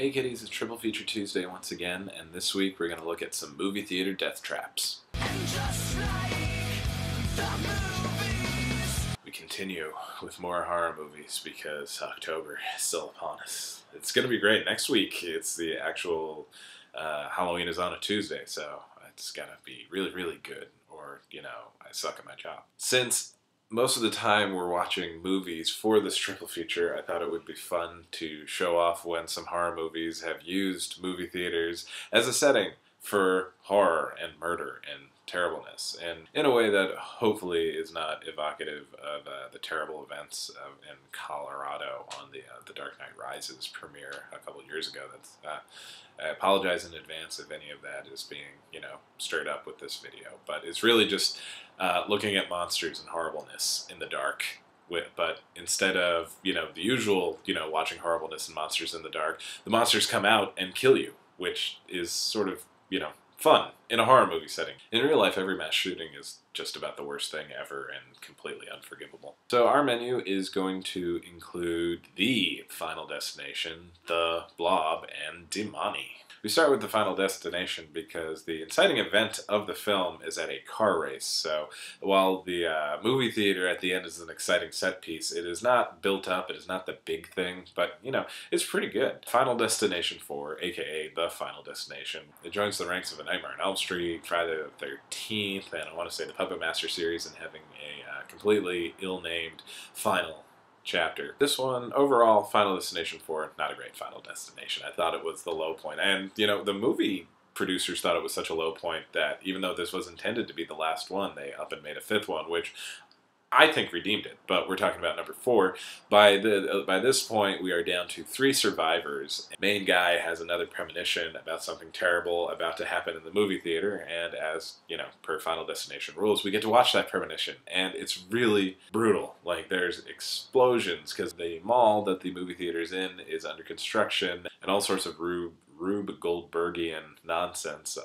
Hey kiddies, it's Triple Feature Tuesday once again, and this week we're going to look at some movie theater death traps. We continue with more horror movies because October is still upon us. It's going to be great. Next week, it's the actual Halloween is on a Tuesday, so it's going to be really, really good, or, you know, I suck at my job. Since most of the time we're watching movies for this triple feature, I thought it would be fun to show off when some horror movies have used movie theaters as a setting for horror and murder and terribleness, and in a way that hopefully is not evocative of the terrible events in Colorado on the Dark Knight Rises premiere a couple years ago. I apologize in advance if any of that is being, stirred up with this video, but it's really just looking at monsters and horribleness in the dark. But instead of, the usual, watching horribleness and monsters in the dark, the monsters come out and kill you, which is sort of, fun in a horror movie setting. In real life, every mass shooting is just about the worst thing ever and completely unforgivable. So our menu is going to include the Final Destination, the Blob, and Demoni. We start with the Final Destination because the inciting event of the film is at a car race. So while the movie theater at the end is an exciting set piece, it is not built up, it is not the big thing, but, it's pretty good. Final Destination 4, aka The Final Destination, it joins the ranks of A Nightmare on Elm Street, Friday the 13th, and I want to say the Puppet Master series, and having a completely ill-named final chapter. This one, overall, Final Destination 4, not a great Final Destination. I thought it was the low point. And, the movie producers thought it was such a low point that even though this was intended to be the last one, they up and made a fifth one, which I think redeemed it, but we're talking about number 4. By this point, we are down to 3 survivors. The main guy has another premonition about something terrible about to happen in the movie theater, and as, per Final Destination rules, we get to watch that premonition, and it's really brutal. Like, there's explosions, because the mall that the movie theater is in is under construction, and all sorts of Rube Goldbergian nonsense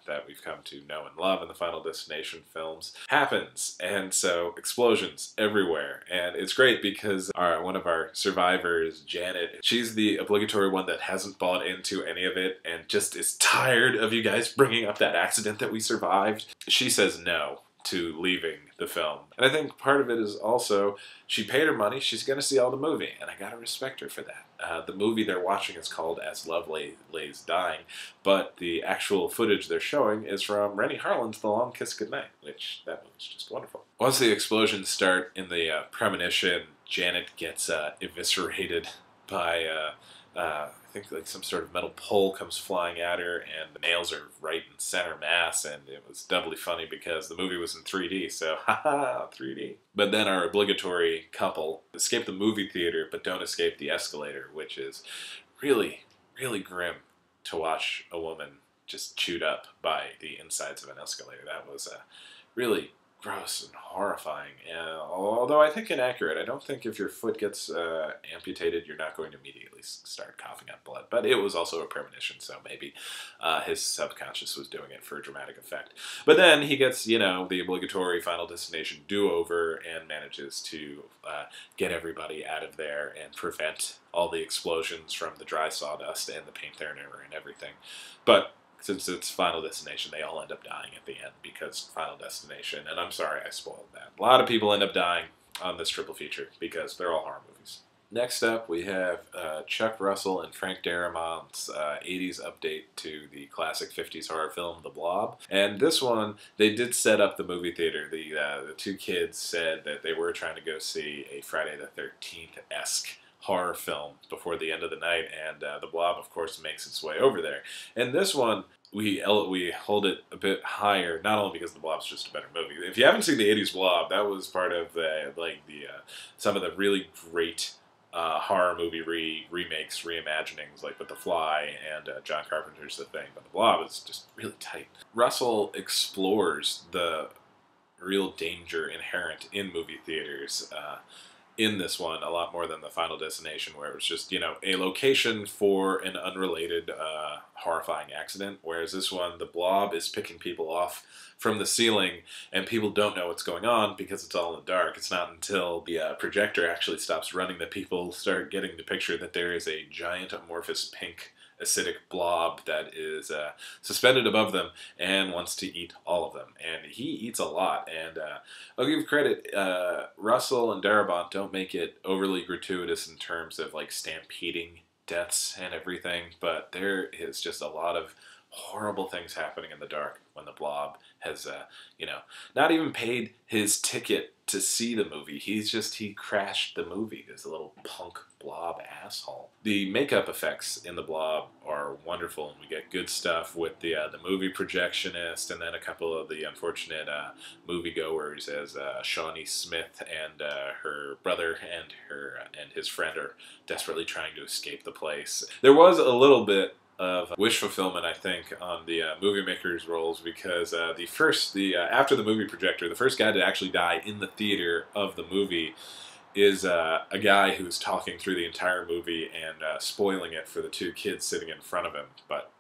that we've come to know and love in the Final Destination films happens, and so explosions everywhere. And it's great because one of our survivors, Janet, she's the obligatory one that hasn't bought into any of it and just is tired of you guys bringing up that accident that we survived. She says no to leaving the film. And I think part of it is also, she paid her money, she's going to see all the movie, and I gotta respect her for that. The movie they're watching is called As Love Lays Dying, but the actual footage they're showing is from Rennie Harlin's The Long Kiss Goodnight, which, that movie's just wonderful. Once the explosions start in the premonition, Janet gets eviscerated by I think like some sort of metal pole comes flying at her, and the nails are right in center mass, and it was doubly funny because the movie was in 3D, so haha, 3D. But then our obligatory couple escape the movie theater, but don't escape the escalator, which is really, really grim to watch a woman just chewed up by the insides of an escalator. That was really gross and horrifying, although I think inaccurate. I don't think if your foot gets amputated, you're not going to immediately start coughing up blood, but it was also a premonition, so maybe his subconscious was doing it for dramatic effect. But then he gets, the obligatory Final Destination do-over and manages to get everybody out of there and prevent all the explosions from the dry sawdust and the paint thinner and everything. But since it's Final Destination, they all end up dying at the end because Final Destination, and I'm sorry I spoiled that. A lot of people end up dying on this triple feature because they're all horror movies. Next up, we have Chuck Russell and Frank Daramont's 80s update to the classic 50s horror film, The Blob. And this one, they did set up the movie theater. The 2 kids said that they were trying to go see a Friday the 13th-esque horror film before the end of the night, and The Blob, of course, makes its way over there. And this one, we hold it a bit higher, not only because The Blob's just a better movie. If you haven't seen the 80s Blob, that was part of some of the really great horror movie remakes, reimaginings, like with The Fly and John Carpenter's The Thing, but The Blob is just really tight. Russell explores the real danger inherent in movie theaters in this one a lot more than the Final Destination, where it was just, a location for an unrelated horrifying accident, whereas this one, the Blob is picking people off from the ceiling, and people don't know what's going on because it's all in the dark. It's not until the projector actually stops running that people start getting the picture that there is a giant amorphous pink acidic blob that is suspended above them and wants to eat all of them. And he eats a lot. And I'll give credit, Russell and Darabont don't make it overly gratuitous in terms of like stampeding deaths and everything, but there is just a lot of horrible things happening in the dark when the blob has, not even paid his ticket to see the movie. He crashed the movie. This little punk blob asshole. The makeup effects in the blob are wonderful, and we get good stuff with the movie projectionist, and then a couple of the unfortunate moviegoers as Shawnee Smith and her brother and his friend are desperately trying to escape the place. There was a little bit of wish fulfillment, I think, on the movie makers' roles, because after the movie projector, the first guy to actually die in the theater of the movie is a guy who's talking through the entire movie and spoiling it for the two kids sitting in front of him. But,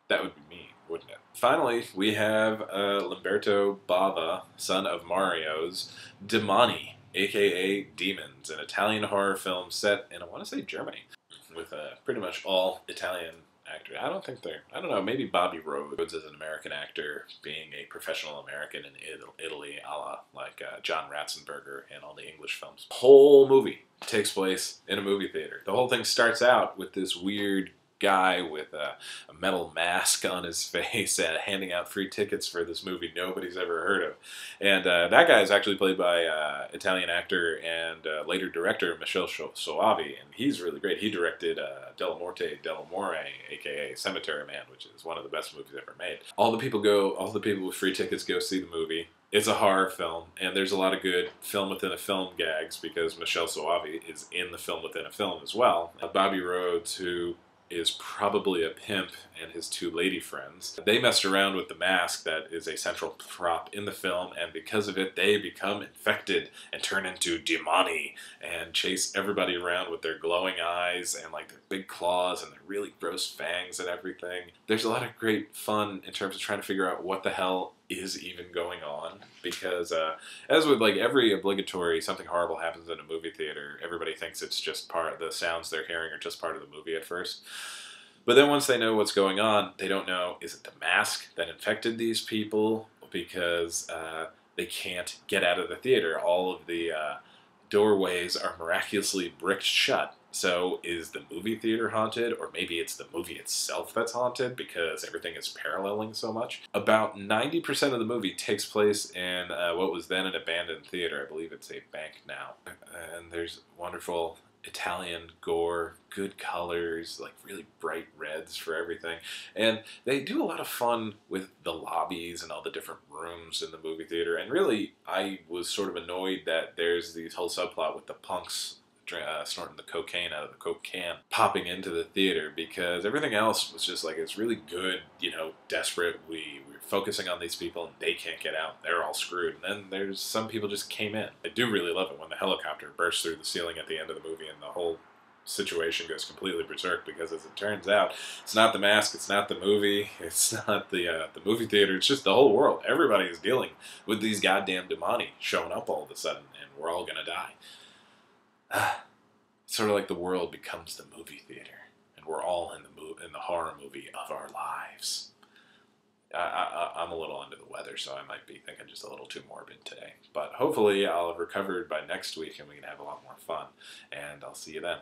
that would be me, wouldn't it? Finally, we have Lamberto Bava, son of Mario's, Demoni, aka Demons, an Italian horror film set in, I want to say, Germany, with pretty much all Italian actors. I don't know, maybe Bobby Rhodes is an American actor, being a professional American in Italy, a la like John Ratzenberger in all the English films. The whole movie takes place in a movie theater. The whole thing starts out with this weird guy with a metal mask on his face handing out free tickets for this movie nobody's ever heard of. And that guy is actually played by Italian actor and later director Michele Soavi, and he's really great. He directed Della Morte Dell'Amore, aka Cemetery Man, which is one of the best movies ever made. All the people with free tickets go see the movie. It's a horror film, and there's a lot of good film within a film gags because Michele Soavi is in the film within a film as well. Bobby Rhodes, who is probably a pimp, and his two lady friends. They messed around with the mask that is a central prop in the film, and because of it, they become infected and turn into Demoni and chase everybody around with their glowing eyes and like their big claws and their really gross fangs and everything. There's a lot of great fun in terms of trying to figure out what the hell is even going on, because as with like every obligatory something horrible happens in a movie theater, everybody thinks it's just the sounds they're hearing are just part of the movie at first. But then once they know what's going on, they don't know, is it the mask that infected these people? Because they can't get out of the theater. All of the doorways are miraculously bricked shut. So is the movie theater haunted, or maybe it's the movie itself that's haunted because everything is paralleling so much? About 90% of the movie takes place in what was then an abandoned theater. I believe it's a bank now. And there's wonderful Italian gore, good colors, like really bright reds for everything. And they do a lot of fun with the lobbies and all the different rooms in the movie theater. And really, I was sort of annoyed that there's this whole subplot with the punks snorting the cocaine out of the Coke can, popping into the theater, because everything else was just like, it's really good, desperate. We're focusing on these people and they can't get out. They're all screwed. And then there's some people just came in. I do really love it when the helicopter bursts through the ceiling at the end of the movie and the whole situation goes completely berserk, because as it turns out, it's not the mask, it's not the movie, it's not the movie theater, it's just the whole world. Everybody is dealing with these goddamn demoni showing up all of a sudden, and we're all gonna die. Sort of like the world becomes the movie theater, and we're all in the horror movie of our lives. I'm a little under the weather, so I might be thinking just a little too morbid today. But hopefully I'll have recovered by next week, and we can have a lot more fun. And I'll see you then.